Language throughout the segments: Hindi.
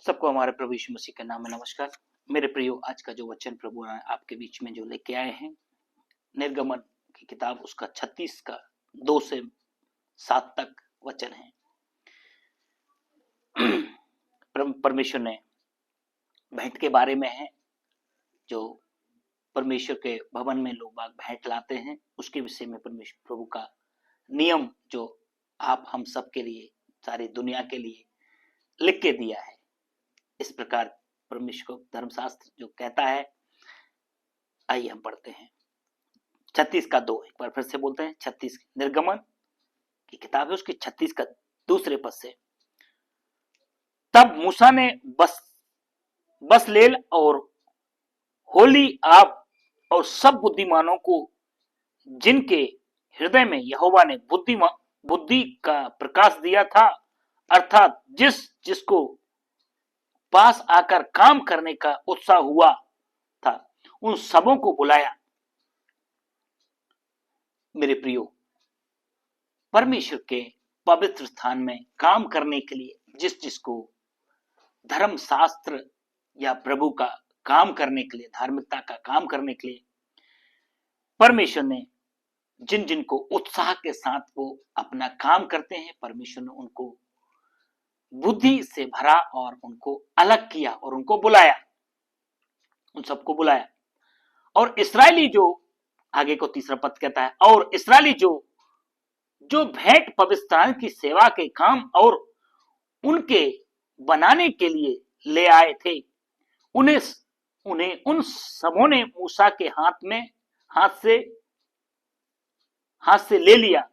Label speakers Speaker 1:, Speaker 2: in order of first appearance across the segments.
Speaker 1: सबको हमारे प्रभु यीशु मसीह के नाम में नमस्कार। मेरे प्रियो, आज का जो वचन प्रभु ने आपके बीच में जो लेके आए हैं, निर्गमन की किताब उसका 36 का 2 से 7 तक वचन है। परमेश्वर ने भेंट के बारे में है, जो परमेश्वर के भवन में लोग बाग भेंट लाते हैं, उसके विषय में परमेश्वर प्रभु का नियम जो आप हम सब के लिए, सारी दुनिया के लिए लिख के दिया है। इस प्रकार परमेश्वर को धर्मशास्त्र जो कहता है, आइए हम पढ़ते हैं 36 का 2। एक बार फिर से बोलते हैं, 36 निर्गमन की किताब है, उसकी 36 का दूसरे पद से। तब मूसा ने बसलेल और होली आप और सब बुद्धिमानों को, जिनके हृदय में यहोवा ने बुद्धि का प्रकाश दिया था, अर्थात जिसको पास आकर काम करने का उत्साह हुआ था, उन सबों को बुलाया। मेरे प्रियो, परमेश्वर के पवित्र स्थान में काम करने के लिए जिसको धर्मशास्त्र या प्रभु का काम करने के लिए, धार्मिकता का काम करने के लिए परमेश्वर ने जिनको उत्साह के साथ वो अपना काम करते हैं, परमेश्वर ने उनको बुद्धि से भरा और उनको अलग किया और उनको बुलाया, उन सबको बुलाया। और इस्राएली जो आगे को तीसरा पद कहता है, और इस्राएली जो भेंट पवित्रस्थान की सेवा के काम और उनके बनाने के लिए ले आए थे, उन्हें उन सबों ने मूसा के हाथ से ले लिया।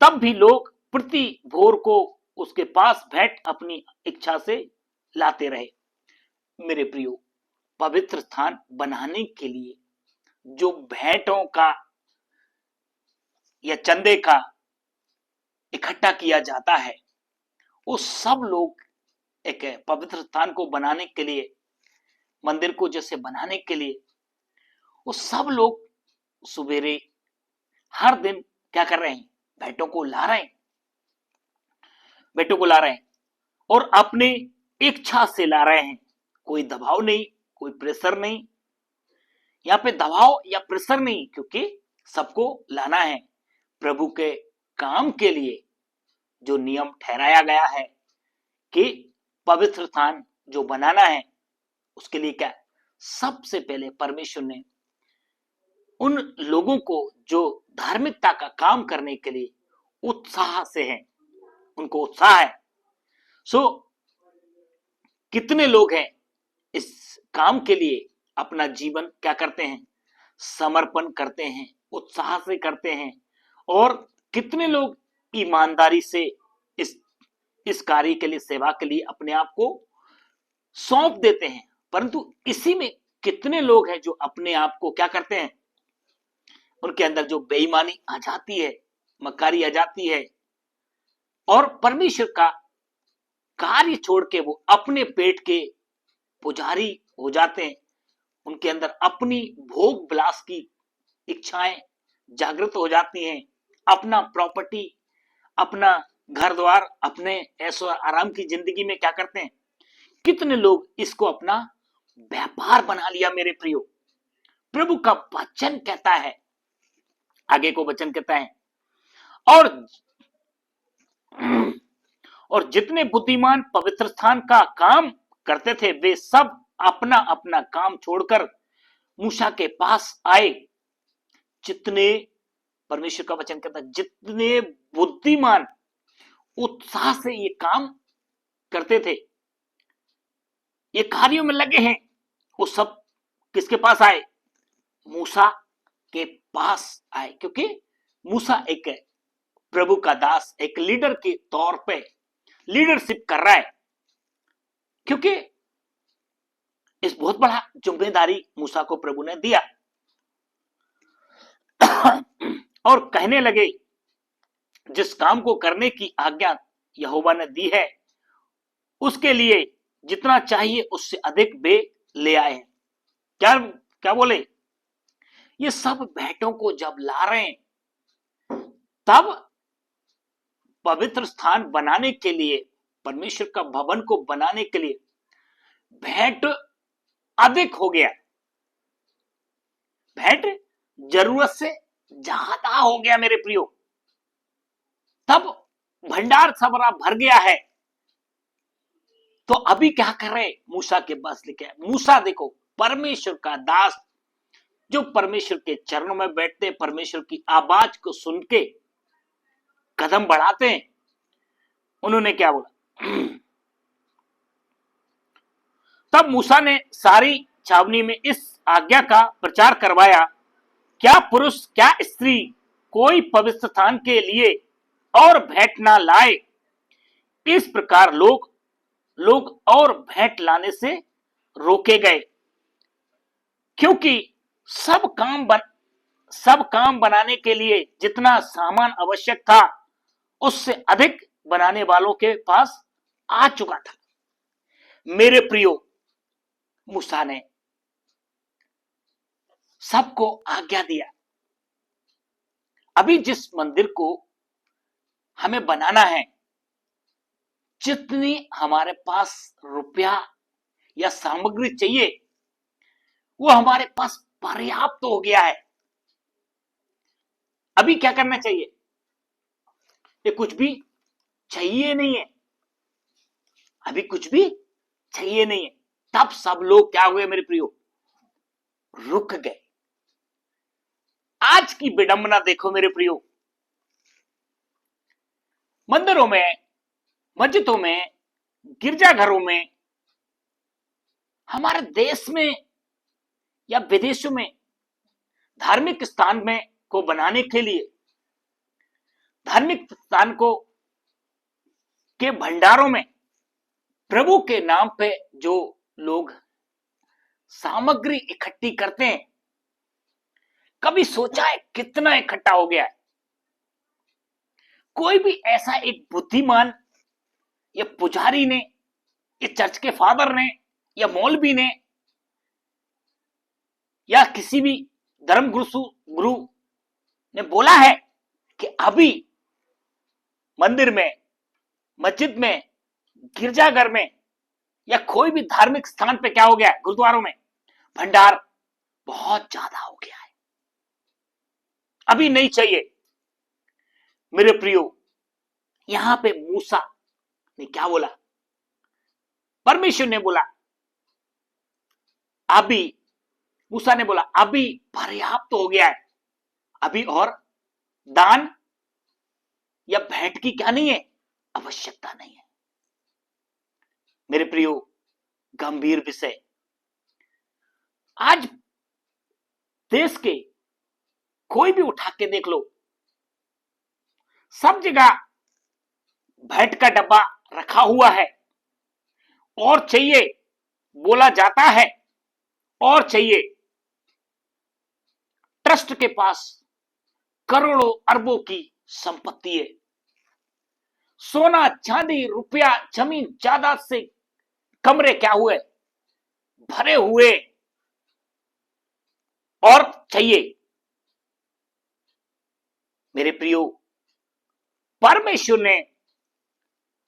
Speaker 1: तब भी लोग प्रति भोर को उसके पास भेंट अपनी इच्छा से लाते रहे। मेरे प्रियो, पवित्र स्थान बनाने के लिए जो भेंटों का या चंदे का इकट्ठा किया जाता है, वो सब लोग एक पवित्र स्थान को बनाने के लिए, मंदिर को जैसे बनाने के लिए, वो सब लोग सुबेरे हर दिन क्या कर रहे हैं? भेंटों को ला रहे हैं और अपने इच्छा से ला रहे हैं। कोई दबाव नहीं, कोई प्रेशर नहीं। यहाँ पे दबाव या प्रेशर नहीं, क्योंकि सबको लाना है प्रभु के काम के लिए। जो नियम ठहराया गया है कि पवित्र स्थान जो बनाना है, उसके लिए क्या, सबसे पहले परमेश्वर ने उन लोगों को जो धार्मिकता का काम करने के लिए उत्साह से हैं, उनको उत्साह है। कितने लोग हैं इस काम के लिए अपना जीवन क्या करते हैं? समर्पण करते हैं, उत्साह से करते हैं। और कितने लोग ईमानदारी से इस कार्य के लिए, सेवा के लिए अपने आप को सौंप देते हैं। परंतु इसी में कितने लोग हैं जो अपने आप को क्या करते हैं? उनके अंदर जो बेईमानी आ जाती है, मक्कारी आ जाती है, और परमेश्वर का कार्य छोड़ के वो अपने पेट के पुजारी हो जाते हैं। उनके अंदर अपनी भोग विलास की इच्छाएं जागृत हो जाती हैं। अपना प्रॉपर्टी, अपना घर द्वार, अपने ऐशो आराम की जिंदगी में क्या करते हैं? कितने लोग इसको अपना व्यापार बना लिया। मेरे प्रियो, प्रभु का वचन कहता है, आगे को वचन कहता है, और जितने बुद्धिमान पवित्र स्थान का काम करते थे, वे सब अपना अपना काम छोड़कर मूसा के पास आए। जितने, परमेश्वर का वचन कहता है, जितने बुद्धिमान उत्साह से ये काम करते थे, ये कार्यों में लगे हैं, वो सब किसके पास आए? मूसा के पास आए। क्योंकि मूसा एक प्रभु का दास, एक लीडर के तौर पे लीडरशिप कर रहा है। क्योंकि इस बहुत बड़ा जिम्मेदारी मूसा को प्रभु ने दिया। और कहने लगे, जिस काम को करने की आज्ञा यहोवा ने दी है, उसके लिए जितना चाहिए उससे अधिक वे ले आए हैं। क्या बोले? ये सब भेंटों को जब ला रहे हैं, तब पवित्र स्थान बनाने के लिए, परमेश्वर का भवन को बनाने के लिए भेंट अधिक हो गया, भेंट जरूरत से ज्यादा हो गया मेरे प्रियो। तब भंडार सबरा भर गया है। तो अभी क्या कर रहे, मूसा के पास लिखे, मूसा देखो परमेश्वर का दास जो परमेश्वर के चरणों में बैठते, परमेश्वर की आवाज को सुन के कदम बढ़ाते हैं, उन्होंने क्या बोला? तब मूसा ने सारी छावनी में इस आज्ञा का प्रचार करवाया, क्या पुरुष क्या स्त्री कोई पवित्र स्थान के लिए और भेंट ना लाए। इस प्रकार लोग और भेंट लाने से रोके गए, क्योंकि सब काम बनाने के लिए जितना सामान आवश्यक था उससे अधिक बनाने वालों के पास आ चुका था। मेरे प्रियो, मूसा ने सबको आज्ञा दिया, अभी जिस मंदिर को हमें बनाना है, जितनी हमारे पास रुपया या सामग्री चाहिए वो हमारे पास पर्याप्त हो गया है। अभी क्या करना चाहिए? ये कुछ भी चाहिए नहीं है, अभी कुछ भी चाहिए नहीं है। तब सब लोग क्या हुए मेरे प्रियो? रुक गए। आज की विडंबना देखो मेरे प्रियो, मंदिरों में, मस्जिदों में, गिरजाघरों में, हमारे देश में या विदेशों में धार्मिक स्थान में को बनाने के लिए, धार्मिक स्थान को के भंडारों में प्रभु के नाम पे जो लोग सामग्री इकट्ठी करते हैं, कभी सोचा है कितना इकट्ठा हो गया है? कोई भी ऐसा एक बुद्धिमान या पुजारी ने या चर्च के फादर ने या मौलवी ने या किसी भी धर्म गुरु ने बोला है कि अभी मंदिर में, मस्जिद में, गिरजाघर में या कोई भी धार्मिक स्थान पे क्या हो गया है, गुरुद्वारों में भंडार बहुत ज्यादा हो गया है, अभी नहीं चाहिए। मेरे प्रियो, यहां पे मूसा ने क्या बोला? परमेश्वर ने बोला अभी, मूसा ने बोला अभी पर्याप्त हो गया है, अभी और दान या भेंट की क्या नहीं है, आवश्यकता नहीं है। मेरे प्रियो, गंभीर विषय। आज देश के कोई भी उठा के देख लो, सब जगह भेंट का डब्बा रखा हुआ है, और चाहिए बोला जाता है, और चाहिए। ट्रस्ट के पास करोड़ों अरबों की संपत्ति है, सोना चांदी रुपया जमीन जायदाद से कमरे क्या हुए, भरे हुए, और चाहिए। मेरे प्रियो, परमेश्वर ने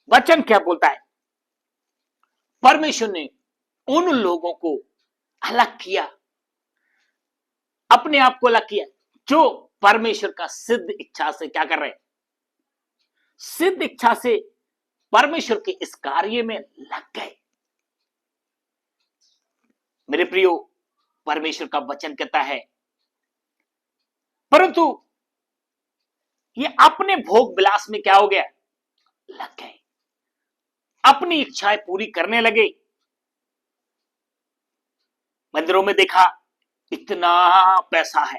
Speaker 1: वचन क्या बोलता है? परमेश्वर ने उन लोगों को अलग किया, अपने आप को अलग किया, जो परमेश्वर का सिद्ध इच्छा से क्या कर रहे हैं? सिद्ध इच्छा से परमेश्वर के इस कार्य में लग गए। मेरे प्रियो, परमेश्वर का वचन कहता है, परंतु ये अपने भोग विलास में क्या हो गया? लग गए, अपनी इच्छाएं पूरी करने लगे। मंदिरों में देखा इतना पैसा है,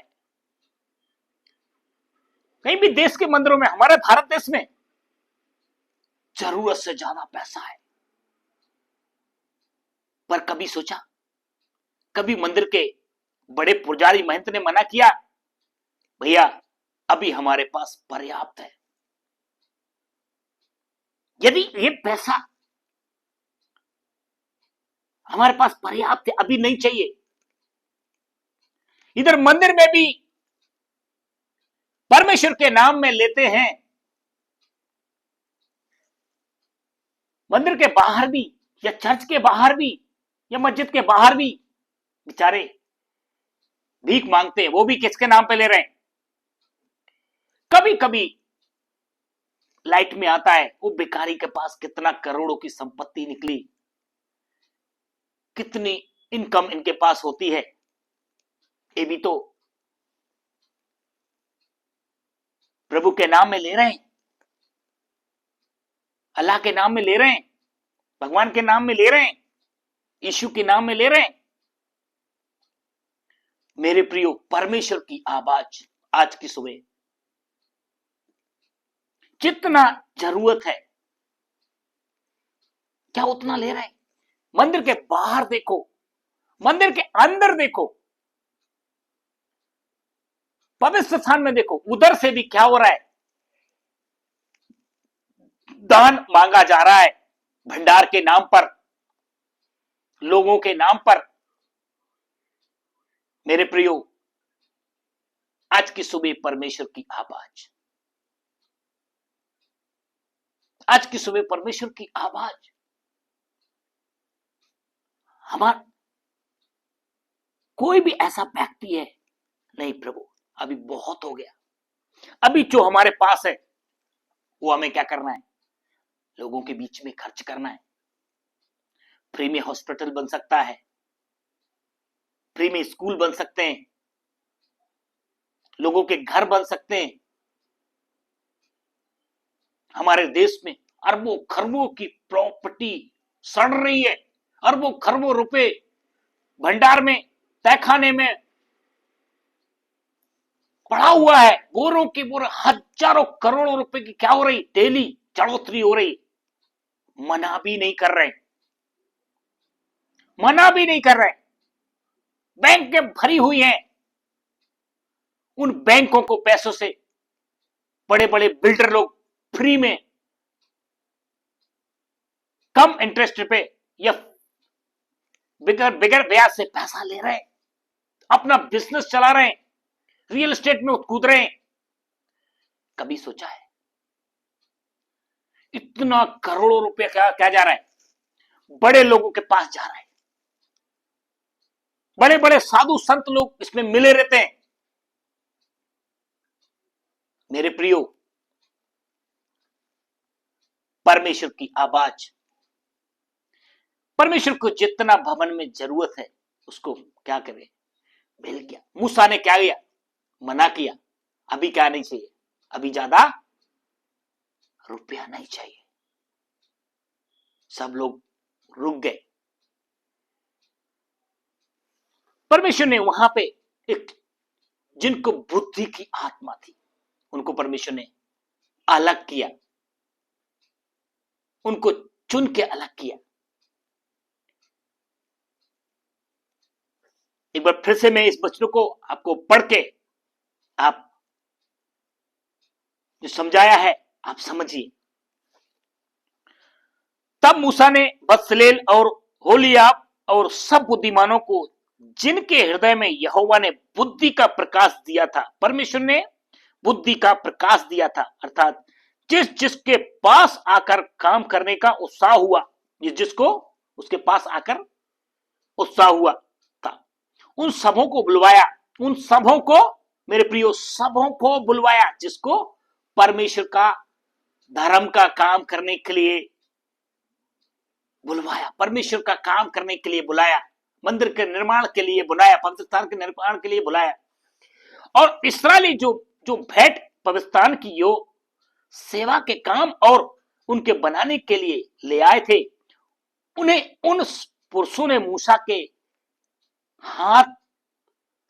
Speaker 1: कहीं भी देश के मंदिरों में, हमारे भारत देश में जरूरत से ज्यादा पैसा है। पर कभी सोचा, कभी मंदिर के बड़े पुजारी महंत ने मना किया, भैया अभी हमारे पास पर्याप्त है। यदि ये पैसा हमारे पास पर्याप्त है, अभी नहीं चाहिए। इधर मंदिर में भी परमेश्वर के नाम में लेते हैं, मंदिर के बाहर भी या चर्च के बाहर भी या मस्जिद के बाहर भी बेचारे भीख मांगते हैं, वो भी किसके नाम पे ले रहे हैं? कभी कभी लाइट में आता है वो भिखारी के पास कितना करोड़ों की संपत्ति निकली, कितनी इनकम इनके पास होती है, ये भी तो प्रभु के नाम में ले रहे हैं, अल्लाह के नाम में ले रहे हैं, भगवान के नाम में ले रहे हैं, यीशु के नाम में ले रहे हैं। मेरे प्रियो, परमेश्वर की आवाज आज की सुबह जितना जरूरत है क्या उतना ले रहे हैं? मंदिर के बाहर देखो, मंदिर के अंदर देखो, पवित्र स्थान में देखो, उधर से भी क्या हो रहा है? दान मांगा जा रहा है भंडार के नाम पर, लोगों के नाम पर। मेरे प्रियो, आज की सुबह परमेश्वर की आवाज, आज की सुबह परमेश्वर की आवाज हमारा कोई भी ऐसा व्यक्ति है, नहीं प्रभु अभी बहुत हो गया, अभी जो हमारे पास है वो हमें क्या करना है? लोगों के बीच में खर्च करना है। फ्री में हॉस्पिटल बन सकता है, फ्री में स्कूल बन सकते हैं, लोगों के घर बन सकते हैं। हमारे देश में अरबों खरबों की प्रॉपर्टी सड़ रही है, अरबों खरबों रुपए भंडार में, तहखाने में पड़ा हुआ है, बोरों के बोरे, हजारों करोड़ों रुपए की क्या हो रही? डेली चढ़ोतरी हो रही। मना भी नहीं कर रहे, मना भी नहीं कर रहे। बैंक भरी हुई हैं, उन बैंकों को पैसों से बड़े बड़े बिल्डर लोग फ्री में कम इंटरेस्ट पे या बिगर बिगर ब्याज से पैसा ले रहे हैं, अपना बिजनेस चला रहे हैं, रियल एस्टेट में कूद रहे हैं। कभी सोचा है इतना करोड़ों रुपए क्या जा रहा है? बड़े लोगों के पास जा रहा है, बड़े बड़े साधु संत लोग इसमें मिले रहते हैं। मेरे प्रियो, परमेश्वर की आवाज, परमेश्वर को जितना भवन में जरूरत है उसको क्या करे? मिल गया। मूसा ने क्या किया? मना किया, अभी क्या नहीं चाहिए, अभी ज्यादा रुपया नहीं चाहिए। सब लोग रुक गए। परमेश्वर ने वहां पे एक, जिनको बुद्धि की आत्मा थी, उनको परमेश्वर ने अलग किया, उनको चुन के अलग किया। एक बार फिर से मैं इस वचन को आपको पढ़ के आप जो समझाया है आप समझिए। तब मूसा ने बत्सलेल और होलियाब और सब बुद्धिमानों को, जिनके हृदय में यहोवा ने बुद्धि का प्रकाश दिया था, परमेश्वर ने बुद्धि का प्रकाश दिया था, अर्थात जिस जिसके पास आकर काम करने का उत्साह हुआ, जिसको उसके पास आकर उत्साह हुआ था, उन सबों को बुलवाया। उन सबों को, मेरे प्रियो, सबों को बुलवाया जिसको परमेश्वर का धर्म का काम करने के लिए बुलवाया, परमेश्वर का काम करने के लिए बुलाया, मंदिर के निर्माण के लिए बुलाया, पवित्र स्थान के निर्माण के लिए बुलाया। और इस्राएली जो जो भेंट पवित्र स्थान की जो सेवा के काम और उनके बनाने के लिए ले आए थे, उन्हें उन पुरुषों ने मूसा के हाथ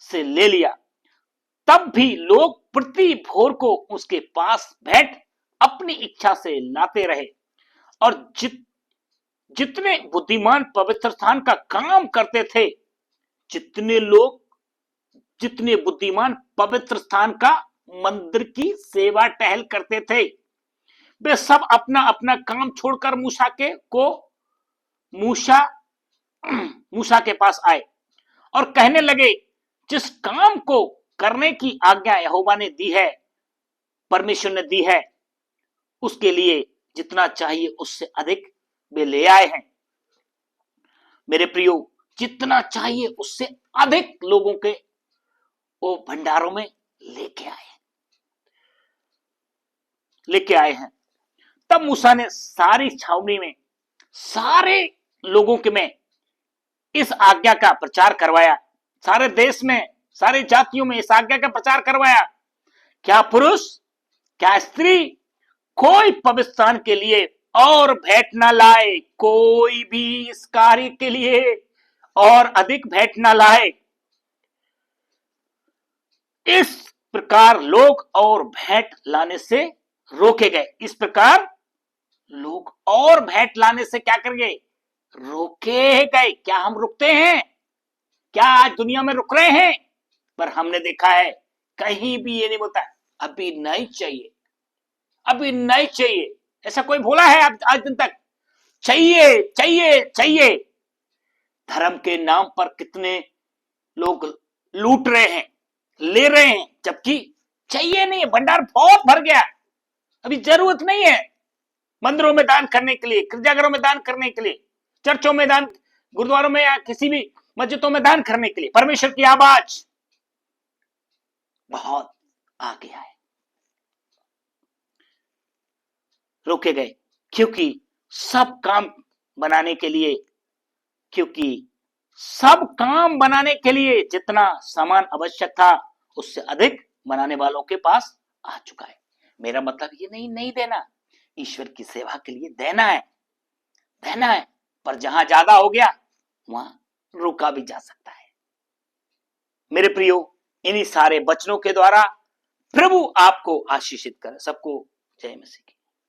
Speaker 1: से ले लिया। तब भी लोग प्रति भोर को उसके पास भेंट अपनी इच्छा से लाते रहे, और जितने बुद्धिमान पवित्र स्थान का काम करते थे, जितने बुद्धिमान पवित्र स्थान का मंदिर की सेवा टहल करते थे, वे सब अपना अपना काम छोड़कर मूसा के पास आए और कहने लगे, जिस काम को करने की आज्ञा यहोवा ने दी है, परमेश्वर ने दी है, उसके लिए जितना चाहिए उससे अधिक वे ले आए हैं। मेरे प्रियो, जितना चाहिए उससे अधिक लोगों के वो भंडारों में लेके आए हैं। तब मूसा ने सारी छावनी में सारे लोगों के में इस आज्ञा का प्रचार करवाया, सारे देश में सारी जातियों में इस आज्ञा का प्रचार करवाया, क्या पुरुष क्या स्त्री कोई पवित्र स्थान के लिए और भेंट ना लाए, कोई भी इस कार्य के लिए और अधिक भेंट ना लाए। इस प्रकार लोग और भेंट लाने से रोके गए। इस प्रकार लोग और भेंट लाने से क्या कर गए? रोके गए। क्या हम रुकते हैं? क्या आज दुनिया में रुक रहे हैं? पर हमने देखा है कहीं भी ये नहीं बोलता अभी नहीं चाहिए, अभी नहीं चाहिए। ऐसा कोई बोला है आज दिन तक? चाहिए चाहिए चाहिए। धर्म के नाम पर कितने लोग लूट रहे हैं, ले रहे हैं, जबकि चाहिए नहीं है। भंडार बहुत भर गया, अभी जरूरत नहीं है मंदिरों में दान करने के लिए, गिरजाघरों में दान करने के लिए, चर्चों में दान, गुरुद्वारों में या किसी भी मस्जिदों में दान करने के लिए। परमेश्वर की आवाज बहुत आ गया है, रोके गए क्योंकि सब काम बनाने के लिए, क्योंकि सब काम बनाने के लिए जितना सामान आवश्यक था उससे अधिक बनाने वालों के पास आ चुका है। मेरा मतलब ये नहीं देना, ईश्वर की सेवा के लिए देना है, पर जहां ज्यादा हो गया वहां रोका भी जा सकता है। मेरे प्रियो, इन्हीं सारे वचनों के द्वारा प्रभु आपको आशीषित करे। सबको जय मसीह।